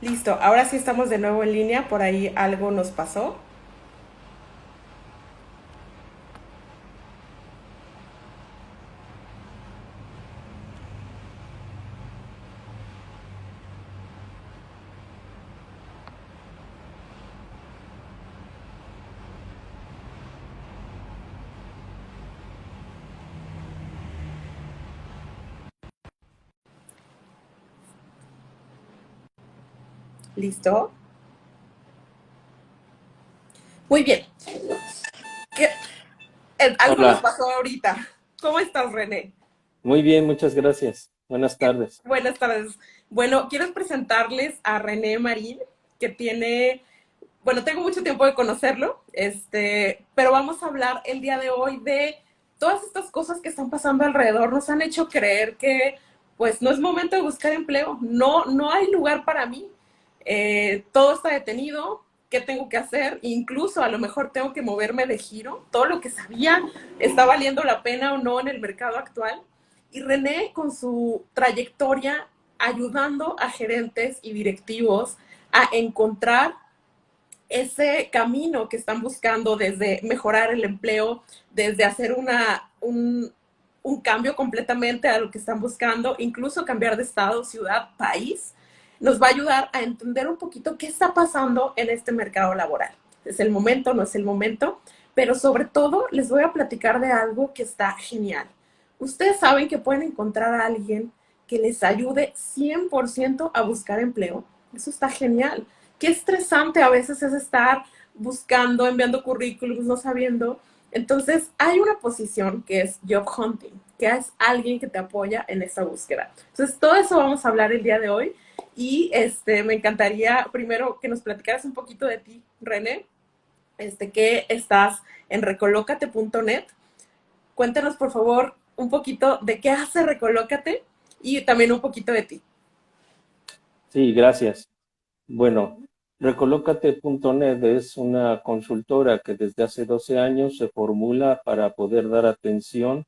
Listo, ahora sí estamos de nuevo en línea, por ahí algo nos pasó. Listo. Muy bien. ¿Qué- Algo nos Hola, pasó ahorita. ¿Cómo estás, René? muy bien, muchas gracias. Buenas tardes. Buenas tardes. Bueno, quiero presentarles a René Marín, que tiene, bueno, tengo mucho tiempo de conocerlo, pero vamos a hablar el día de hoy de todas estas cosas que están pasando alrededor. Nos han hecho creer que, pues, no es momento de buscar empleo. No, no hay lugar para mí. Todo está detenido. ¿Qué tengo que hacer? Incluso a lo mejor tengo que moverme de giro. Todo lo que sabía está valiendo la pena o no en el mercado actual. Y René, con su trayectoria, ayudando a gerentes y directivos a encontrar ese camino que están buscando desde mejorar el empleo, desde hacer un cambio completamente a lo que están buscando, incluso cambiar de estado, ciudad, país, nos va a ayudar a entender un poquito qué está pasando en este mercado laboral. ¿Es el momento? ¿No es el momento? Pero sobre todo les voy a platicar de algo que está genial. Ustedes saben que pueden encontrar a alguien que les ayude 100% a buscar empleo. Eso está genial. Qué estresante a veces es estar buscando, enviando currículums, no sabiendo. Entonces, hay una posición que es job hunting, que es alguien que te apoya en esa búsqueda. Entonces, todo eso vamos a hablar el día de hoy y me encantaría primero que nos platicaras un poquito de ti, René, que estás en recolócate.net. Cuéntanos, por favor, un poquito de qué hace Recolócate y también un poquito de ti. Sí, gracias. Bueno, Recolócate.net es una consultora que desde hace 12 años se formula para poder dar atención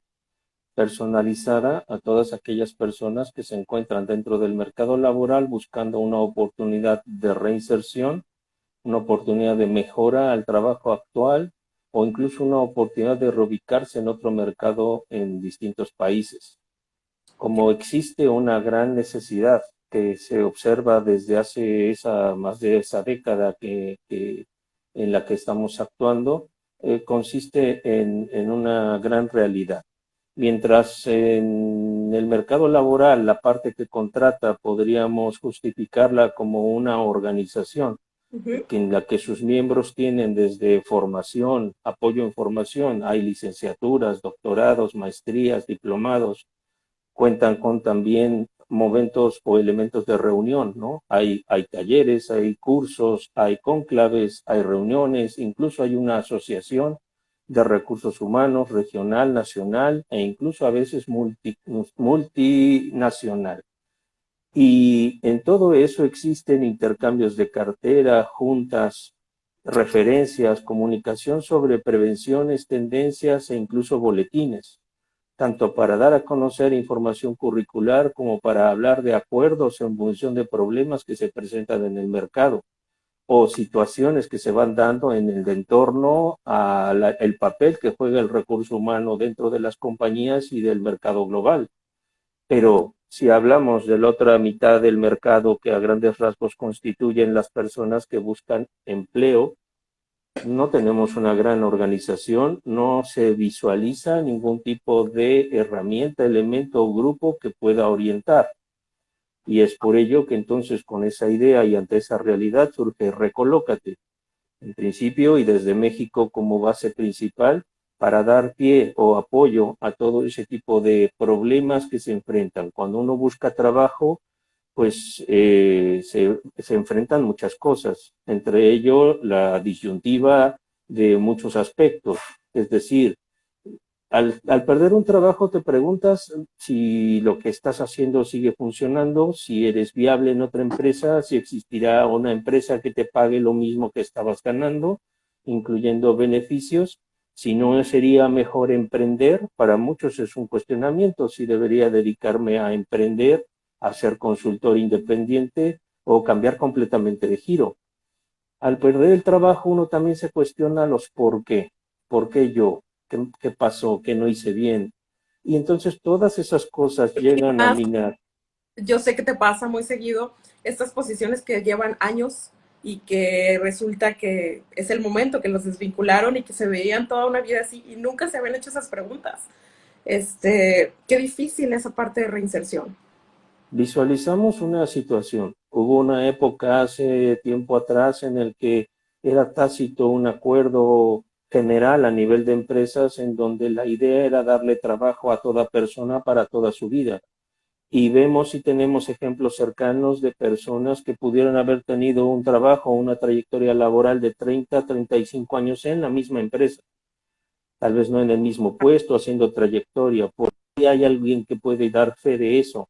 personalizada a todas aquellas personas que se encuentran dentro del mercado laboral buscando una oportunidad de reinserción, una oportunidad de mejora al trabajo actual o incluso una oportunidad de reubicarse en otro mercado en distintos países. Como existe una gran necesidad que se observa desde hace más de esa década en la que estamos actuando, consiste en una gran realidad. Mientras en el mercado laboral la parte que contrata podríamos justificarla como una organización Uh -huh. en la que sus miembros tienen desde formación, apoyo en formación, hay licenciaturas, doctorados, maestrías, diplomados, cuentan con también momentos o elementos de reunión, ¿no? Hay talleres, hay cursos, hay cónclaves, hay reuniones, incluso hay una asociación de recursos humanos regional, nacional e incluso a veces multinacional. Y en todo eso existen intercambios de cartera, juntas, referencias, comunicación sobre prevenciones, tendencias e incluso boletines, tanto para dar a conocer información curricular como para hablar de acuerdos en función de problemas que se presentan en el mercado o situaciones que se van dando en el entorno al papel que juega el recurso humano dentro de las compañías y del mercado global. Pero si hablamos de la otra mitad del mercado que a grandes rasgos constituyen las personas que buscan empleo, no tenemos una gran organización, no se visualiza ningún tipo de herramienta, elemento o grupo que pueda orientar. Y es por ello que entonces con esa idea y ante esa realidad surge Recolócate, en principio y desde México como base principal para dar pie o apoyo a todo ese tipo de problemas que se enfrentan. Cuando uno busca trabajo, pues se enfrentan muchas cosas, entre ello la disyuntiva de muchos aspectos. Es decir, al perder un trabajo te preguntas si lo que estás haciendo sigue funcionando, si eres viable en otra empresa, si existirá una empresa que te pague lo mismo que estabas ganando, incluyendo beneficios. Si no sería mejor emprender, para muchos es un cuestionamiento si debería dedicarme a emprender, a ser consultor independiente o cambiar completamente de giro. Al perder el trabajo uno también se cuestiona los por qué yo, qué pasó, qué no hice bien. Y entonces todas esas cosas llegan a Más, minar. yo sé que te pasa muy seguido estas posiciones que llevan años y que resulta que es el momento que los desvincularon y que se veían toda una vida así y nunca se habían hecho esas preguntas. Qué difícil esa parte de reinserción. Visualizamos una situación. Hubo una época hace tiempo atrás en el que era tácito un acuerdo general a nivel de empresas en donde la idea era darle trabajo a toda persona para toda su vida. Y vemos y tenemos ejemplos cercanos de personas que pudieron haber tenido un trabajo o una trayectoria laboral de 30 a 35 años en la misma empresa. Tal vez no en el mismo puesto, haciendo trayectoria. Por ahí hay alguien que puede dar fe de eso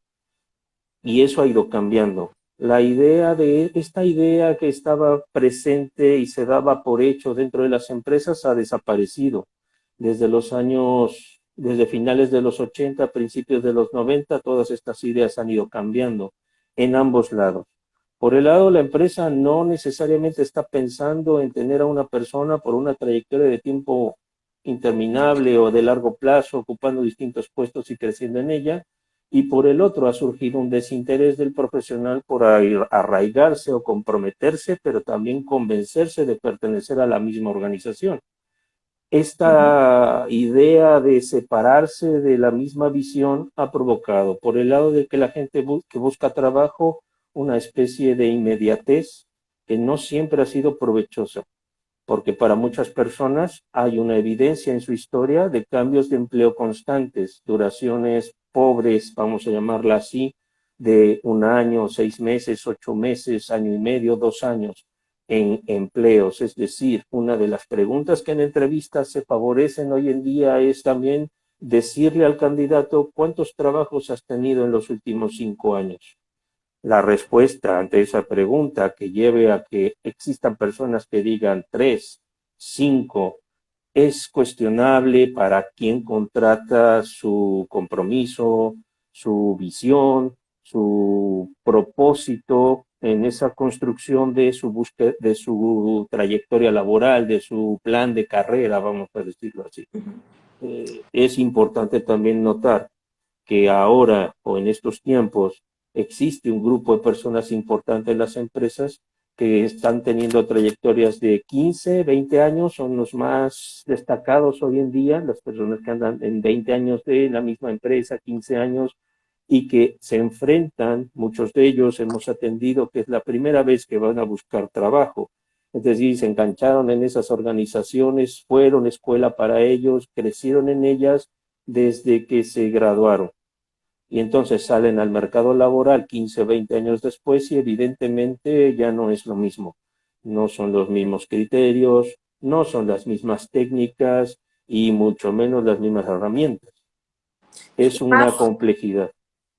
y eso ha ido cambiando. Esta idea que estaba presente y se daba por hecho dentro de las empresas ha desaparecido. Desde finales de los 80, principios de los 90, todas estas ideas han ido cambiando en ambos lados. Por el lado, la empresa no necesariamente está pensando en tener a una persona por una trayectoria de tiempo interminable o de largo plazo, ocupando distintos puestos y creciendo en ella, y por el otro ha surgido un desinterés del profesional por arraigarse o comprometerse, pero también convencerse de pertenecer a la misma organización. Esta idea de separarse de la misma visión ha provocado, por el lado de que la gente que busca trabajo, una especie de inmediatez que no siempre ha sido provechosa, porque para muchas personas hay una evidencia en su historia de cambios de empleo constantes, duraciones pobres, vamos a llamarla así, de 1 año, 6 meses, 8 meses, año y medio, 2 años en empleos. Es decir, una de las preguntas que en entrevistas se favorecen hoy en día es también decirle al candidato cuántos trabajos has tenido en los últimos 5 años. La respuesta ante esa pregunta que lleve a que existan personas que digan 3, 5, es cuestionable para quien contrata su compromiso, su visión, su propósito en esa construcción de su búsqueda, de su trayectoria laboral, de su plan de carrera, vamos a decirlo así. Es importante también notar que ahora o en estos tiempos existe un grupo de personas importantes en las empresas que están teniendo trayectorias de 15, 20 años, son los más destacados hoy en día, las personas que andan en 20 años de la misma empresa, 15 años, y que se enfrentan, muchos de ellos hemos atendido que es la primera vez que van a buscar trabajo. Es decir, se engancharon en esas organizaciones, fueron escuela para ellos, crecieron en ellas desde que se graduaron y entonces salen al mercado laboral 15, 20 años después y evidentemente ya no es lo mismo. No son los mismos criterios, no son las mismas técnicas y mucho menos las mismas herramientas. Es Más, una complejidad.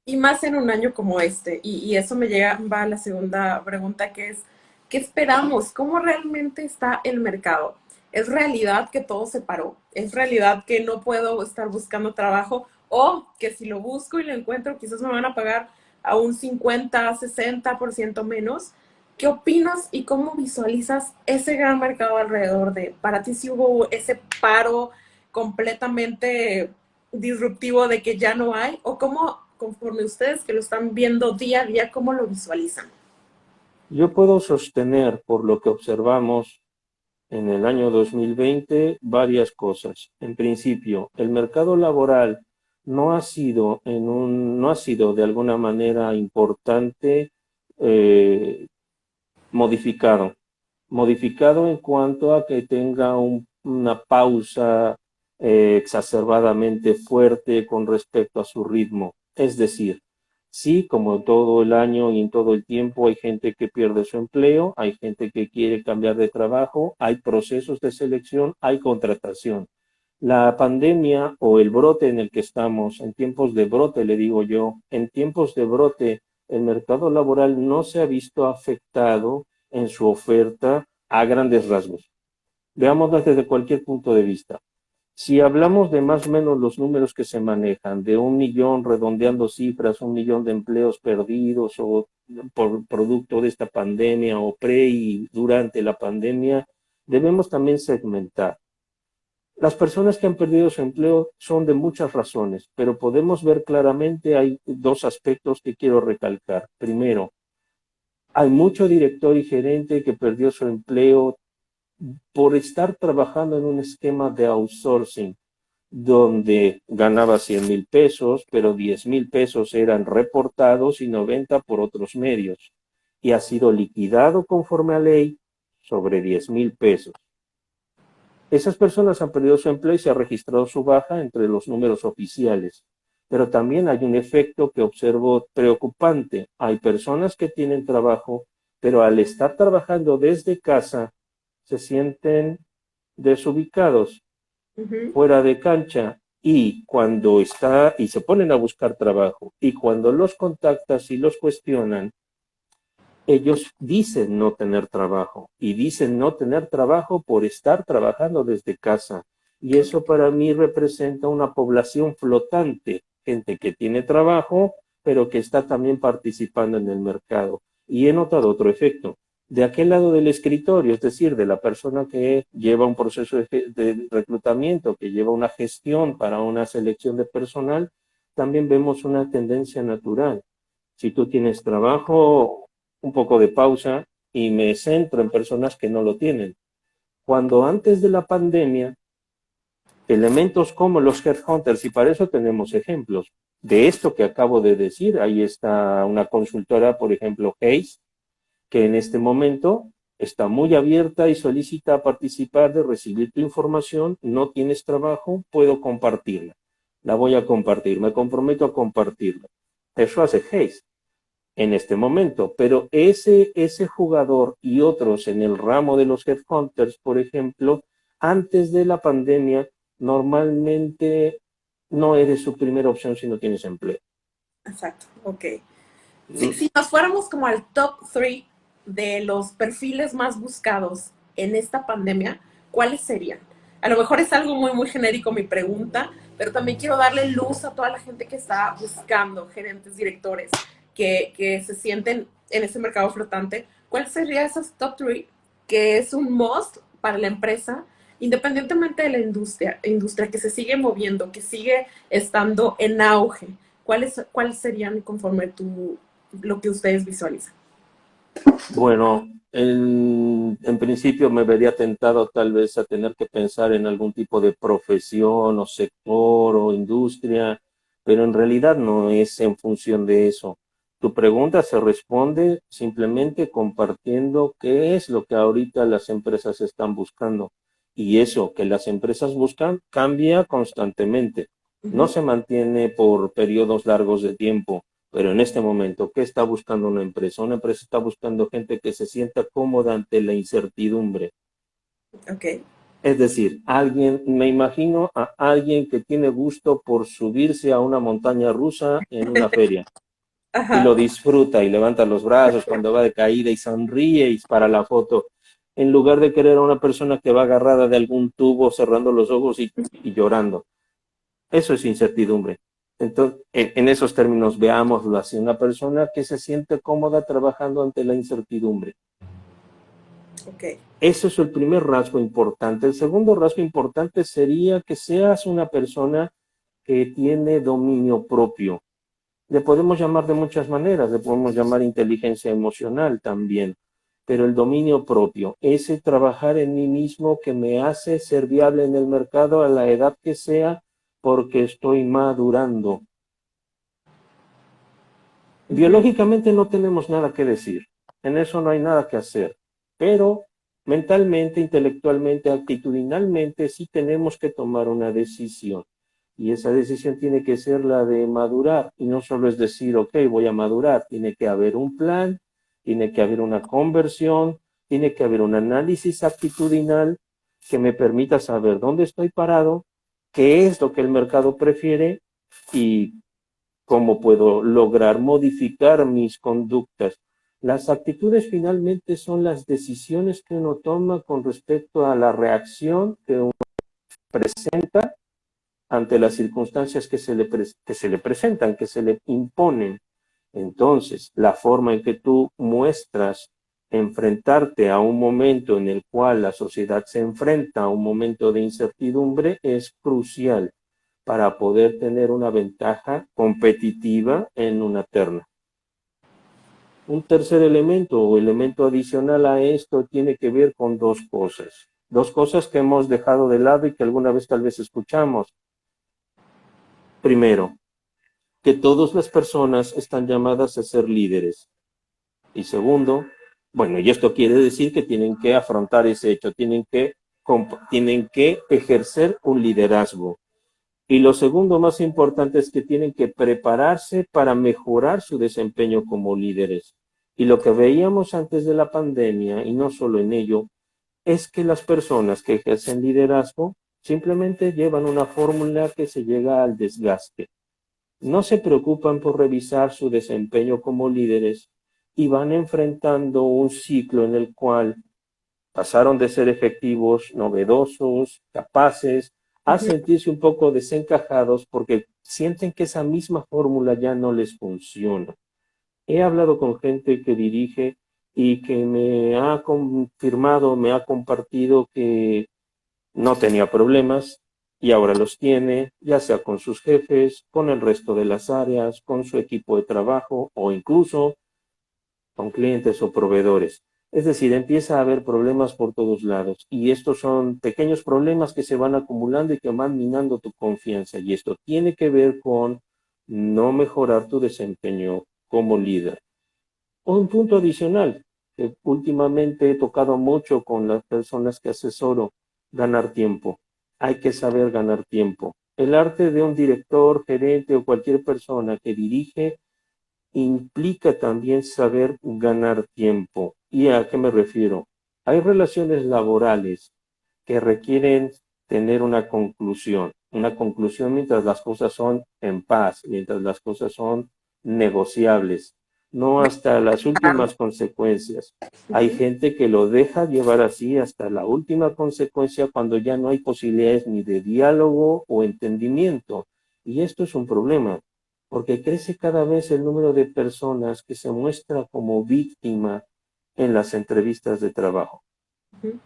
y más en un año como este. Y eso va a la segunda pregunta que es, ¿qué esperamos? ¿Cómo realmente está el mercado? ¿Es realidad que todo se paró? ¿Es realidad que no puedo estar buscando trabajo? ¿O que si lo busco y lo encuentro, quizás me van a pagar a un 50, 60% menos? ¿Qué opinas y cómo visualizas ese gran mercado alrededor de, para ti si hubo ese paro completamente disruptivo de que ya no hay, o cómo, conforme ustedes que lo están viendo día a día, cómo lo visualizan? Yo puedo sostener, por lo que observamos en el año 2020, varias cosas. En principio, el mercado laboral no ha sido de alguna manera importante eh, modificado. Modificado en cuanto a que tenga una pausa exacerbadamente fuerte con respecto a su ritmo. Es decir, sí, como todo el año y en todo el tiempo hay gente que pierde su empleo, hay gente que quiere cambiar de trabajo, hay procesos de selección, hay contratación. La pandemia o el brote en el que estamos, en tiempos de brote, le digo yo, en tiempos de brote, el mercado laboral no se ha visto afectado en su oferta a grandes rasgos. Veámoslo desde cualquier punto de vista. Si hablamos de más o menos los números que se manejan, de 1 millón, redondeando cifras, 1 millón de empleos perdidos o por producto de esta pandemia o pre y durante la pandemia, debemos también segmentar. Las personas que han perdido su empleo son de muchas razones, pero podemos ver claramente, hay dos aspectos que quiero recalcar. Primero, hay mucho director y gerente que perdió su empleo por estar trabajando en un esquema de outsourcing, donde ganaba 100,000 pesos, pero 10,000 pesos eran reportados y 90 por otros medios. Y ha sido liquidado conforme a ley sobre 10,000 pesos. Esas personas han perdido su empleo y se ha registrado su baja entre los números oficiales. Pero también hay un efecto que observo preocupante. Hay personas que tienen trabajo, pero al estar trabajando desde casa, se sienten desubicados, fuera de cancha, y cuando y se ponen a buscar trabajo, y cuando los contactas y los cuestionan, ellos dicen no tener trabajo, y dicen no tener trabajo por estar trabajando desde casa. Y eso para mí representa una población flotante, gente que tiene trabajo, pero que está también participando en el mercado. Y he notado otro efecto. De aquel lado del escritorio, es decir, de la persona que lleva un proceso de reclutamiento, que lleva una gestión para una selección de personal, también vemos una tendencia natural. Si tú tienes trabajo, un poco de pausa y me centro en personas que no lo tienen. Cuando antes de la pandemia, elementos como los headhunters, y para eso tenemos ejemplos de esto que acabo de decir, ahí está una consultora, por ejemplo, Hayes, que en este momento está muy abierta y solicita participar de recibir tu información, no tienes trabajo, puedo compartirla. La voy a compartir, me comprometo a compartirla. Eso hace Hayes en este momento, pero ese jugador y otros en el ramo de los headhunters, por ejemplo, antes de la pandemia, normalmente no eres su primera opción si no tienes empleo. Exacto, ok. Si nos fuéramos como al top 3 de los perfiles más buscados en esta pandemia, ¿cuáles serían? A lo mejor es algo muy, muy genérico mi pregunta, pero también quiero darle luz a toda la gente que está buscando, gerentes, directores, que se sienten en ese mercado flotante. ¿Cuál sería esos top 3 que es un must para la empresa, independientemente de la industria que se sigue moviendo, que sigue estando en auge? ¿Cuáles serían conforme lo que ustedes visualizan? Bueno, en principio me vería tentado tal vez a tener que pensar en algún tipo de profesión o sector o industria, pero en realidad no es en función de eso. Tu pregunta se responde simplemente compartiendo qué es lo que ahorita las empresas están buscando. Y eso que las empresas buscan cambia constantemente. No se mantiene por periodos largos de tiempo. Pero en este momento, ¿qué está buscando una empresa? Una empresa está buscando gente que se sienta cómoda ante la incertidumbre. Ok. Es decir, me imagino a alguien que tiene gusto por subirse a una montaña rusa en una feria y Ajá. lo disfruta y levanta los brazos cuando va de caída y sonríe y para la foto, en lugar de querer a una persona que va agarrada de algún tubo cerrando los ojos y llorando. Eso es incertidumbre. Entonces, en esos términos, veámoslo así, una persona que se siente cómoda trabajando ante la incertidumbre. Ok. Ese es el primer rasgo importante. El segundo rasgo importante sería que seas una persona que tiene dominio propio. Le podemos llamar de muchas maneras, le podemos llamar inteligencia emocional también, pero el dominio propio, ese trabajar en mí mismo que me hace ser viable en el mercado a la edad que sea, porque estoy madurando. Biológicamente no tenemos nada que decir, en eso no hay nada que hacer, pero mentalmente, intelectualmente, actitudinalmente sí tenemos que tomar una decisión. Y esa decisión tiene que ser la de madurar. Y no solo es decir, ok, voy a madurar. Tiene que haber un plan, tiene que haber una conversión, tiene que haber un análisis actitudinal que me permita saber dónde estoy parado, qué es lo que el mercado prefiere y cómo puedo lograr modificar mis conductas. Las actitudes finalmente son las decisiones que uno toma con respecto a la reacción que uno presenta ante las circunstancias que se le presentan, que se le imponen. Entonces, la forma en que tú muestras enfrentarte a un momento en el cual la sociedad se enfrenta a un momento de incertidumbre es crucial para poder tener una ventaja competitiva en una terna. Un tercer elemento o elemento adicional a esto tiene que ver con dos cosas que hemos dejado de lado y que alguna vez tal vez escuchamos. Primero, que todas las personas están llamadas a ser líderes. Y segundo, bueno, y esto quiere decir que tienen que afrontar ese hecho, tienen que ejercer un liderazgo. Y lo segundo más importante es que tienen que prepararse para mejorar su desempeño como líderes. Y lo que veíamos antes de la pandemia, y no solo en ello, es que las personas que ejercen liderazgo simplemente llevan una fórmula que se llega al desgaste. No se preocupan por revisar su desempeño como líderes y van enfrentando un ciclo en el cual pasaron de ser efectivos, novedosos, capaces, a sentirse un poco desencajados porque sienten que esa misma fórmula ya no les funciona. He hablado con gente que dirige y que me ha confirmado, me ha compartido que no tenía problemas y ahora los tiene, ya sea con sus jefes, con el resto de las áreas, con su equipo de trabajo o incluso con clientes o proveedores. Es decir, empieza a haber problemas por todos lados y estos son pequeños problemas que se van acumulando y que van minando tu confianza y esto tiene que ver con no mejorar tu desempeño como líder. Un punto adicional que últimamente he tocado mucho con las personas que asesoro, ganar tiempo. Hay que saber ganar tiempo. El arte de un director, gerente o cualquier persona que dirige implica también saber ganar tiempo. ¿Y a qué me refiero? Hay relaciones laborales que requieren tener una conclusión mientras las cosas son en paz, mientras las cosas son negociables, no hasta las últimas consecuencias. Hay gente que lo deja llevar así hasta la última consecuencia cuando ya no hay posibilidades ni de diálogo o entendimiento. Y esto es un problema, porque crece cada vez el número de personas que se muestra como víctima en las entrevistas de trabajo. Qué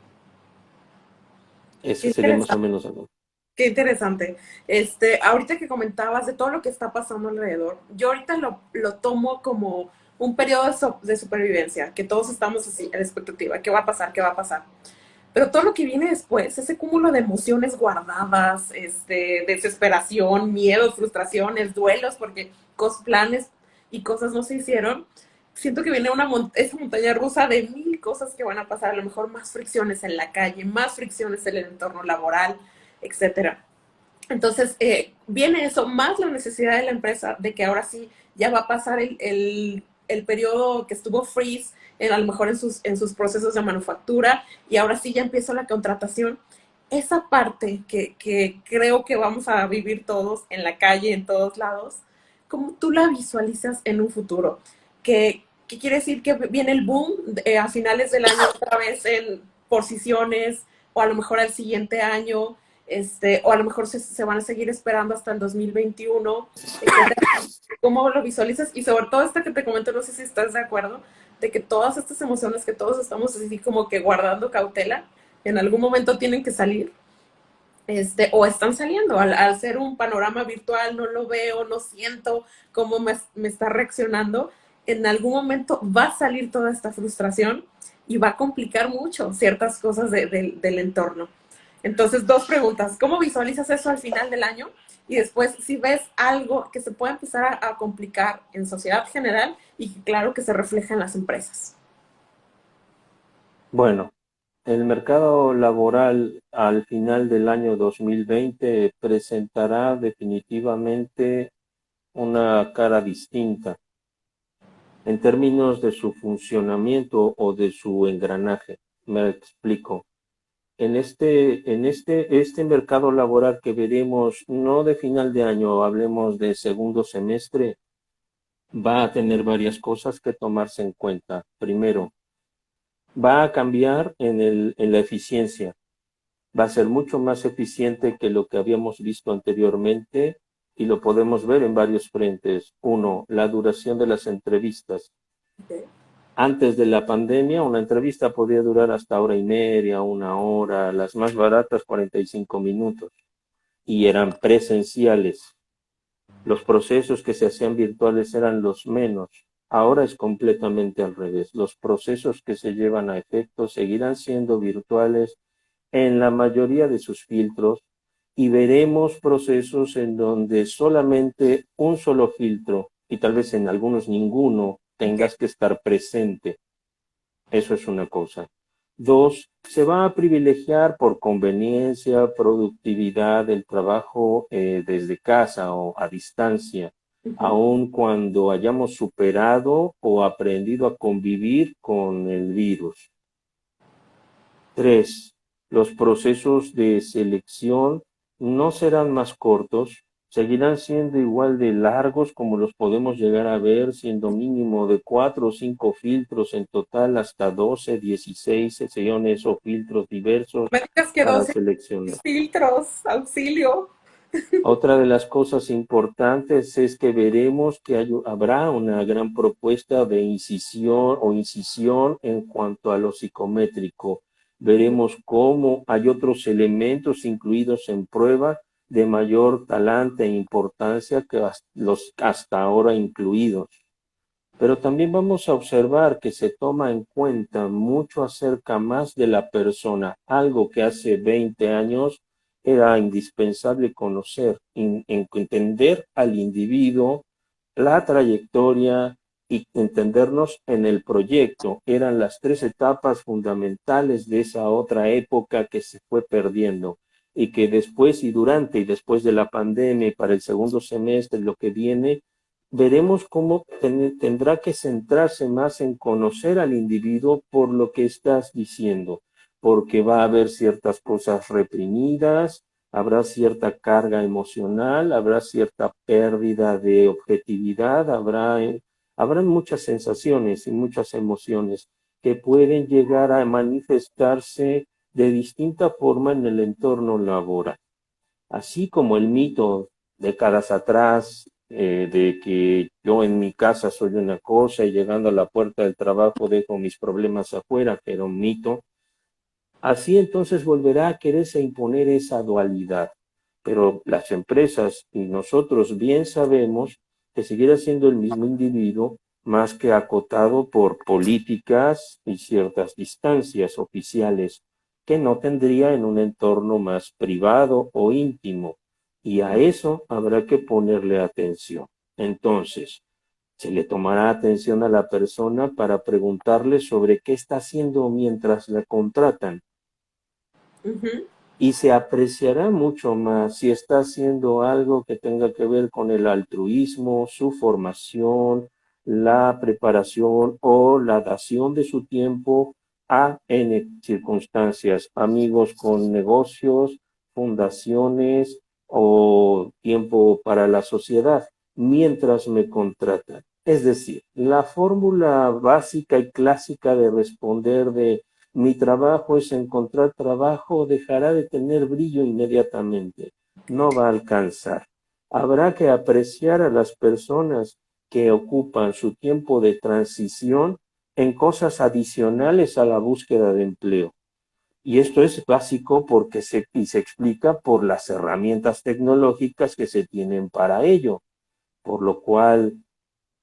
Ese sería más o interesante. menos algo. Qué interesante. Ahorita que comentabas de todo lo que está pasando alrededor, yo ahorita lo tomo como un periodo de supervivencia, que todos estamos así en expectativa, ¿qué va a pasar? ¿Qué va a pasar? Pero todo lo que viene después, ese cúmulo de emociones guardadas, desesperación, miedos, frustraciones, duelos, porque planes y cosas no se hicieron, siento que viene esa montaña rusa de mil cosas que van a pasar, a lo mejor más fricciones en la calle, más fricciones en el entorno laboral, etcétera. Entonces, viene eso, más la necesidad de la empresa de que ahora sí ya va a pasar el periodo que estuvo freeze, a lo mejor en sus procesos de manufactura, y ahora sí ya empieza la contratación. Esa parte que creo que vamos a vivir todos en la calle, en todos lados, ¿cómo tú la visualizas en un futuro? ¿Qué quiere decir que viene el boom a finales del año otra vez en posiciones, o a lo mejor al siguiente año? O a lo mejor se van a seguir esperando hasta el 2021, etcétera. ¿Cómo lo visualizas? Y sobre todo que te comento, no sé si estás de acuerdo, de que todas estas emociones que todos estamos así como que guardando cautela, en algún momento tienen que salir, o están saliendo. Al ser un panorama virtual, no lo veo, no siento cómo me está reaccionando. En algún momento va a salir toda esta frustración y va a complicar mucho ciertas cosas del entorno. Entonces, dos preguntas. ¿Cómo visualizas eso al final del año? Y después, si ves algo que se puede empezar a complicar en sociedad general y claro que se refleja en las empresas. Bueno, el mercado laboral al final del año 2020 presentará definitivamente una cara distinta en términos de su funcionamiento o de su engranaje. Me explico. Este mercado laboral que veremos no de final de año, hablemos de segundo semestre, va a tener varias cosas que tomarse en cuenta. Primero, va a cambiar en la eficiencia. va a ser mucho más eficiente que lo que habíamos visto anteriormente y lo podemos ver en varios frentes. Uno, la duración de las entrevistas. Ok. Antes de la pandemia, una entrevista podía durar hasta hora y media, una hora, las más baratas 45 minutos y eran presenciales. Los procesos que se hacían virtuales eran los menos. Ahora es completamente al revés. Los procesos que se llevan a efecto seguirán siendo virtuales en la mayoría de sus filtros y veremos procesos en donde solamente un solo filtro y tal vez en algunos ninguno Ok. tengas que estar presente. Eso es una cosa. Dos, se va a privilegiar por conveniencia, productividad el trabajo desde casa o a distancia, Ujú. aun cuando hayamos superado o aprendido a convivir con el virus. Tres, los procesos de selección no serán más cortos, seguirán siendo igual de largos como los podemos llegar a ver, siendo mínimo de 4 o 5 filtros en total, hasta 12, 16 sesiones o filtros diversos Me digas que para 12 seleccionar. filtros, auxilio. Otra de las cosas importantes es que veremos que habrá una gran propuesta de incisión en cuanto a lo psicométrico. Veremos cómo hay otros elementos incluidos en prueba de mayor talante e importancia que los hasta ahora incluidos. Pero también vamos a observar que se toma en cuenta mucho acerca más de la persona, algo que hace 20 años era indispensable conocer, entender al individuo, la trayectoria y entendernos en el proyecto. Eran las 3 etapas fundamentales de esa otra época que se fue perdiendo y que después y durante y después de la pandemia y para el segundo semestre, lo que viene, veremos cómo tendrá que centrarse más en conocer al individuo por lo que estás diciendo, porque va a haber ciertas cosas reprimidas, habrá cierta carga emocional, habrá cierta pérdida de objetividad, habrán muchas sensaciones y muchas emociones que pueden llegar a manifestarse de distinta forma en el entorno laboral. Así como el mito décadas atrás de que yo en mi casa soy una cosa y llegando a la puerta del trabajo dejo mis problemas afuera, que era un mito, así entonces volverá a quererse imponer esa dualidad. Pero las empresas y nosotros bien sabemos que seguirá siendo el mismo individuo más que acotado por políticas y ciertas distancias oficiales que no tendría en un entorno más privado o íntimo. Y a eso habrá que ponerle atención. Entonces, se le tomará atención a la persona para preguntarle sobre qué está haciendo mientras la contratan Ujú. y se apreciará mucho más si está haciendo algo que tenga que ver con el altruismo, su formación, la preparación o la dación de su tiempo a N circunstancias, amigos con negocios, fundaciones o tiempo para la sociedad, mientras me contratan. Es decir, la fórmula básica y clásica de responder de mi trabajo es encontrar trabajo, dejará de tener brillo inmediatamente. No va a alcanzar. Habrá que apreciar a las personas que ocupan su tiempo de transición en cosas adicionales a la búsqueda de empleo. Y esto es básico porque y se explica por las herramientas tecnológicas que se tienen para ello, por lo cual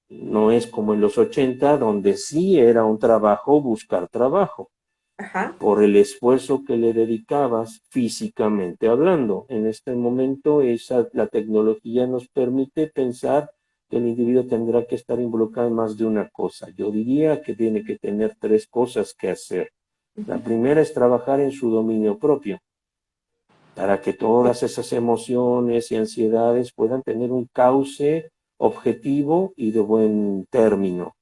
no es como en los 80, donde sí era un trabajo buscar trabajo Ajá. por el esfuerzo que le dedicabas físicamente hablando. En este momento la tecnología nos permite pensar que el individuo tendrá que estar involucrado en más de una cosa. Yo diría que tiene que tener 3 cosas que hacer. La primera es trabajar en su dominio propio, para que todas esas emociones y ansiedades puedan tener un cauce objetivo y de buen término.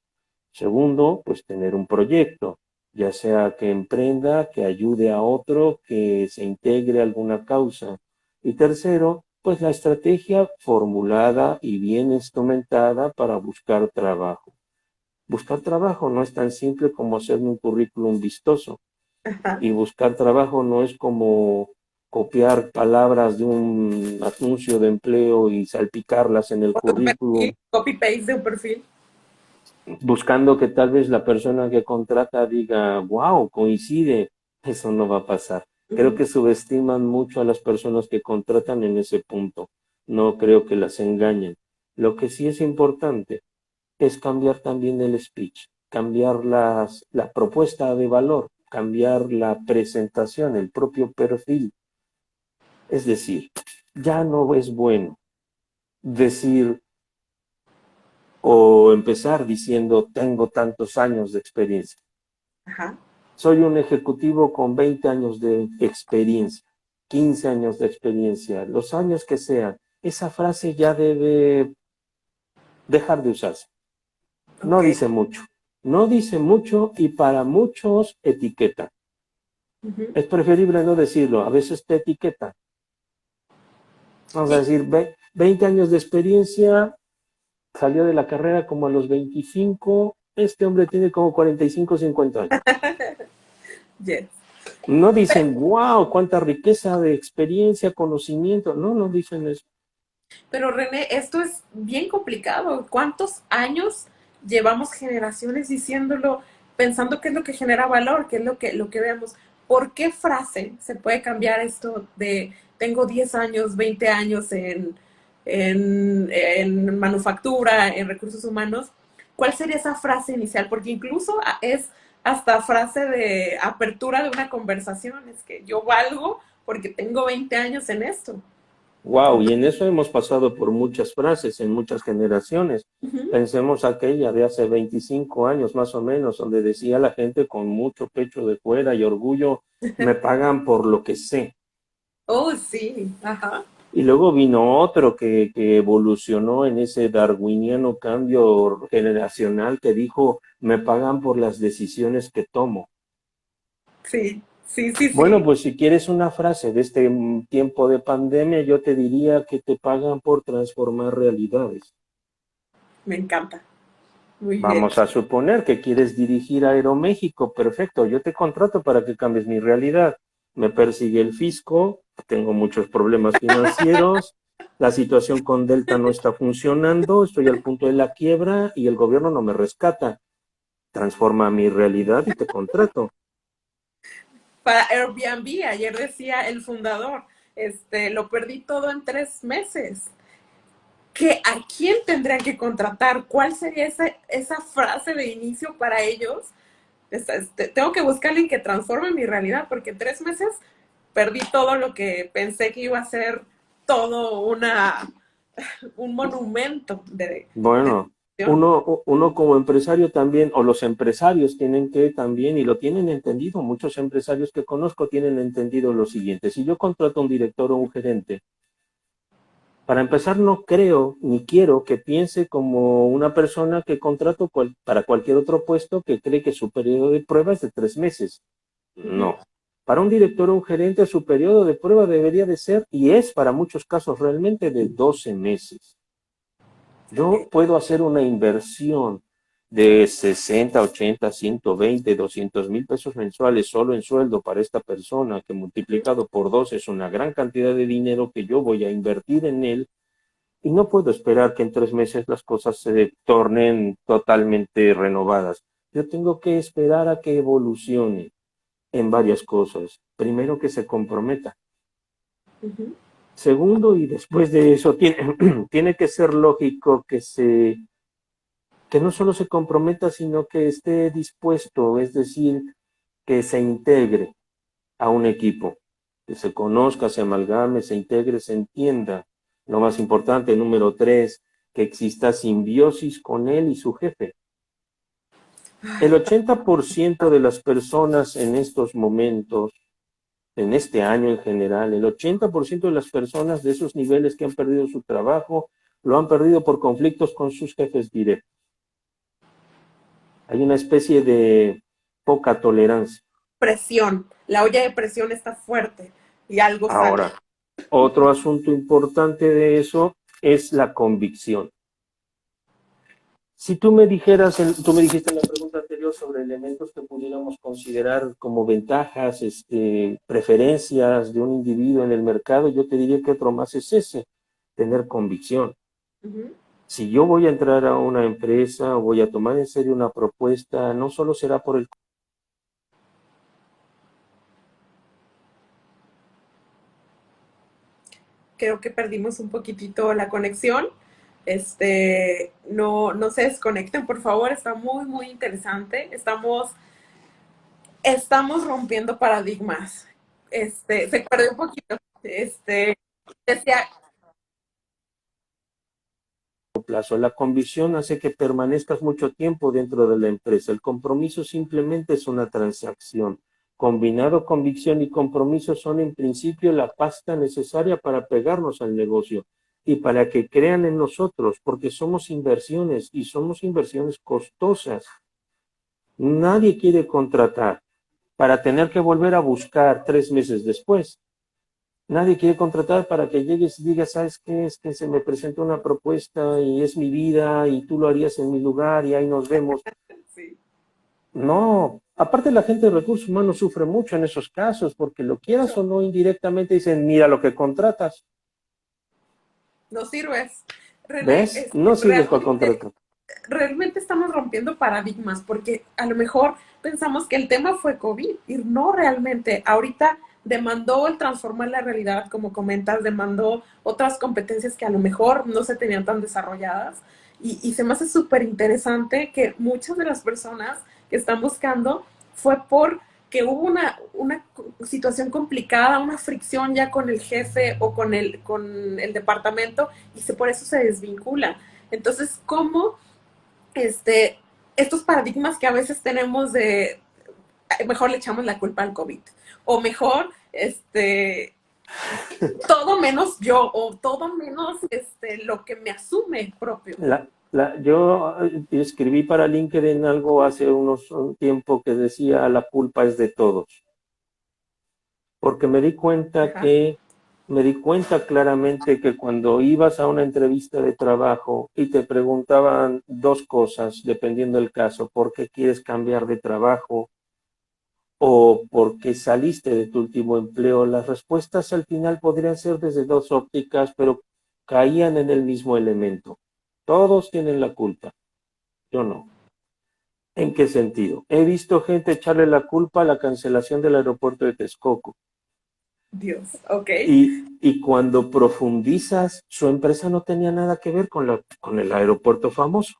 Segundo, pues tener un proyecto, ya sea que emprenda, que ayude a otro, que se integre a alguna causa. Y tercero, pues la estrategia formulada y bien instrumentada para buscar trabajo. Buscar trabajo no es tan simple como hacer un currículum vistoso. Ajá. Y buscar trabajo no es como copiar palabras de un anuncio de empleo y salpicarlas en el O de un currículum, perfil, copy-paste de un perfil. buscando que tal vez la persona que contrata diga, wow, coincide. Eso no va a pasar. Creo Ujú. que subestiman mucho a las personas que contratan en ese punto. No creo que las engañen. Lo que sí es importante es cambiar también el speech, cambiar la propuesta de valor, cambiar la presentación, el propio perfil. Es decir, ya no es bueno decir o empezar diciendo tengo tantos años de experiencia. Ajá. Soy un ejecutivo con 20 años de experiencia, 15 años de experiencia, los años que sean. Esa frase ya debe dejar de usarse. No Ok. dice mucho. No dice mucho y para muchos etiqueta. Ujú. Es preferible no decirlo. A veces te etiqueta. Vamos a Sí. decir, 20 años de experiencia, salió de la carrera como a los 25. Este hombre tiene como 45, 50 años. Yes. No dicen, wow, cuánta riqueza de experiencia, conocimiento. No, no dicen eso. Pero René, esto es bien complicado. ¿Cuántos años llevamos generaciones diciéndolo, pensando qué es lo que genera valor, qué es lo que vemos? ¿Por qué frase se puede cambiar esto de tengo 10 años, 20 años en manufactura, en recursos humanos? ¿Cuál sería esa frase inicial? Porque incluso es hasta frase de apertura de una conversación. Es que yo valgo porque tengo 20 años en esto. Wow, y en eso hemos pasado por muchas frases en muchas generaciones. Ujú. Pensemos aquella de hace 25 años más o menos, donde decía la gente con mucho pecho de fuera y orgullo, me pagan por lo que sé. Oh, sí, ajá. Y luego vino otro que evolucionó en ese darwiniano cambio generacional que dijo, me pagan por las decisiones que tomo. Sí, sí, sí, Bueno, sí. pues si quieres una frase de este tiempo de pandemia, yo te diría que te pagan por transformar realidades. Me encanta. Muy bien. Vamos a suponer que quieres dirigir Aeroméxico, perfecto, yo te contrato para que cambies mi realidad. Me persigue el fisco, tengo muchos problemas financieros, la situación con Delta no está funcionando, estoy al punto de la quiebra y el gobierno no me rescata. Transforma mi realidad y te contrato. Para Airbnb, ayer decía el fundador, lo perdí todo en 3 meses. ¿Qué, a quién tendrían que contratar? ¿Cuál sería esa frase de inicio para ellos? Tengo que buscar a alguien que transforme mi realidad, porque en 3 meses perdí todo lo que pensé que iba a ser todo un monumento de Bueno, acción. uno como empresario también, o los empresarios tienen que también, y lo tienen entendido, muchos empresarios que conozco tienen entendido lo siguiente, si yo contrato a un director o un gerente, para empezar no creo ni quiero que piense como una persona que contrato para cualquier otro puesto que cree que su periodo de prueba es de 3 meses. Ujú. No. Para un director o un gerente su periodo de prueba debería de ser, y es para muchos casos realmente, de 12 meses. Yo Ok. puedo hacer una inversión de 60, 80, 120, 200,000 pesos mensuales solo en sueldo para esta persona, que multiplicado por 12 es una gran cantidad de dinero que yo voy a invertir en él, y no puedo esperar que en 3 meses las cosas se tornen totalmente renovadas. Yo tengo que esperar a que evolucione en varias cosas. Primero, que se comprometa. Ujú. Segundo, y después de eso, tiene que ser lógico que no solo se comprometa, sino que esté dispuesto, es decir, que se integre a un equipo, que se conozca, se amalgame, se integre, se entienda. Lo más importante, número 3, que exista simbiosis con él y su jefe. El 80% de las personas en estos momentos, en este año en general, el 80% de las personas de esos niveles que han perdido su trabajo, lo han perdido por conflictos con sus jefes directos. Hay una especie de poca tolerancia. Presión. La olla de presión está fuerte y algo sale. Ahora, otro asunto importante de eso es la convicción. Si tú me dijeras, tú me dijiste en la pregunta anterior, yo sobre elementos que pudiéramos considerar como ventajas, preferencias de un individuo en el mercado, yo te diría que otro más es ese, tener convicción. Ujú. Si yo voy a entrar a una empresa o voy a tomar en serio una propuesta, no solo será por el... Creo que perdimos un poquitito la conexión. No se desconecten, por favor, está muy, muy interesante. Estamos rompiendo paradigmas. Se perdió un poquito. Decía, plazo. La convicción hace que permanezcas mucho tiempo dentro de la empresa. El compromiso simplemente es una transacción. Combinado convicción y compromiso son en principio la pasta necesaria para pegarnos al negocio y para que crean en nosotros, porque somos inversiones y somos inversiones costosas. Nadie quiere contratar para tener que volver a buscar 3 meses después. Nadie quiere contratar para que llegues y digas, ¿sabes qué? Es que se me presentó una propuesta y es mi vida y tú lo harías en mi lugar y ahí nos vemos. sí, No, aparte la gente de recursos humanos sufre mucho en esos casos porque lo quieras o no indirectamente dicen, mira lo que contratas. no sirves. René, ¿Ves? No sirves para realmente contratar. realmente estamos rompiendo paradigmas porque a lo mejor pensamos que el tema fue COVID y no realmente. Ahorita demandó el transformar la realidad, como comentas, demandó otras competencias que a lo mejor no se tenían tan desarrolladas y se me hace súper interesante que muchas de las personas que están buscando fue por que hubo una situación complicada, una fricción ya con el jefe o con el departamento por eso se desvincula. Entonces, ¿cómo este, estos paradigmas que a veces tenemos de mejor le echamos la culpa al COVID o mejor todo menos yo o todo menos lo que me asume propio. Yo escribí para LinkedIn algo hace un tiempo que decía la culpa es de todos, porque Ajá. me di cuenta claramente que cuando ibas a una entrevista de trabajo y te preguntaban dos cosas, dependiendo del caso, ¿por qué quieres cambiar de trabajo o por qué saliste de tu último empleo? Las respuestas al final podrían ser desde dos ópticas, pero caían en el mismo elemento. Todos tienen la culpa, yo no. ¿En qué sentido? He visto gente echarle la culpa a la cancelación del aeropuerto de Texcoco. Dios, ok. Y cuando profundizas, su empresa no tenía nada que ver con el aeropuerto famoso,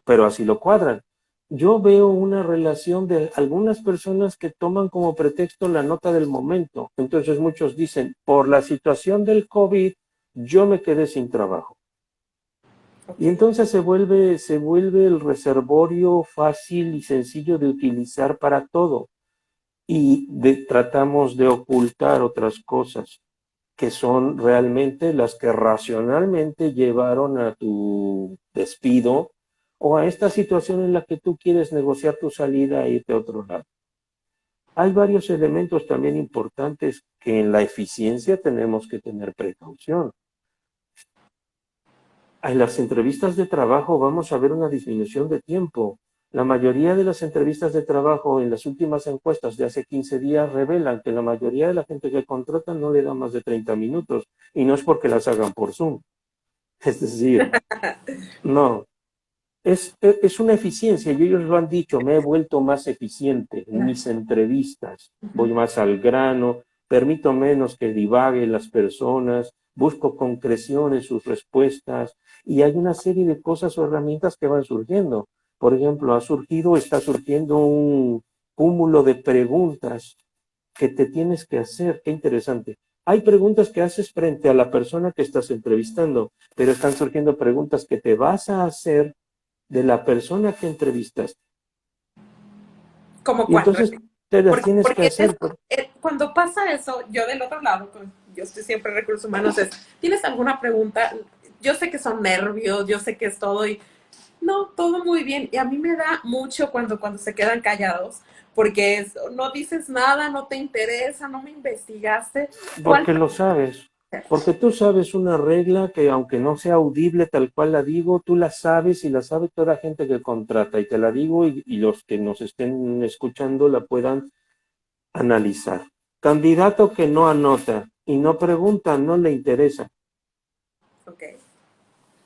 pero así lo cuadran. Yo veo una relación de algunas personas que toman como pretexto la nota del momento. Entonces muchos dicen, por la situación del COVID, yo me quedé sin trabajo. Ok. Y entonces se vuelve el reservorio fácil y sencillo de utilizar para todo. Y tratamos de ocultar otras cosas que son realmente las que racionalmente llevaron a tu despido o a esta situación en la que tú quieres negociar tu salida e irte a otro lado. Hay varios elementos también importantes que en la eficiencia tenemos que tener precaución. En las entrevistas de trabajo vamos a ver una disminución de tiempo. La mayoría de las entrevistas de trabajo en las últimas encuestas de hace 15 días revelan que la mayoría de la gente que contratan no le da más de 30 minutos y no es porque las hagan por Zoom. Es decir, no, es una eficiencia y ellos lo han dicho, me he vuelto más eficiente en Claro. mis entrevistas, voy Ujú. más al grano, permito menos que divaguen las personas, busco concreción en sus respuestas y hay una serie de cosas o herramientas que van surgiendo. Por ejemplo, está surgiendo un cúmulo de preguntas que te tienes que hacer. Qué interesante. Hay preguntas que haces frente a la persona que estás entrevistando, pero están surgiendo preguntas que te vas a hacer de la persona que entrevistas. ¿Como Y cuando? entonces te las tienes que Porque hacer. cuando pasa eso, yo del otro lado, yo estoy siempre en recursos humanos, ¿tienes alguna pregunta? Yo sé que son nervios, yo sé que es todo y no, todo muy bien. Y a mí me da mucho cuando se quedan callados, porque no dices nada, no te interesa, no me investigaste. ¿Cuál Porque lo sabes. Porque tú sabes una regla que aunque no sea audible tal cual la digo, tú la sabes y la sabe toda la gente que contrata y te la digo y los que nos estén escuchando la puedan analizar. Candidato que no anota y no pregunta, no le interesa. Ok.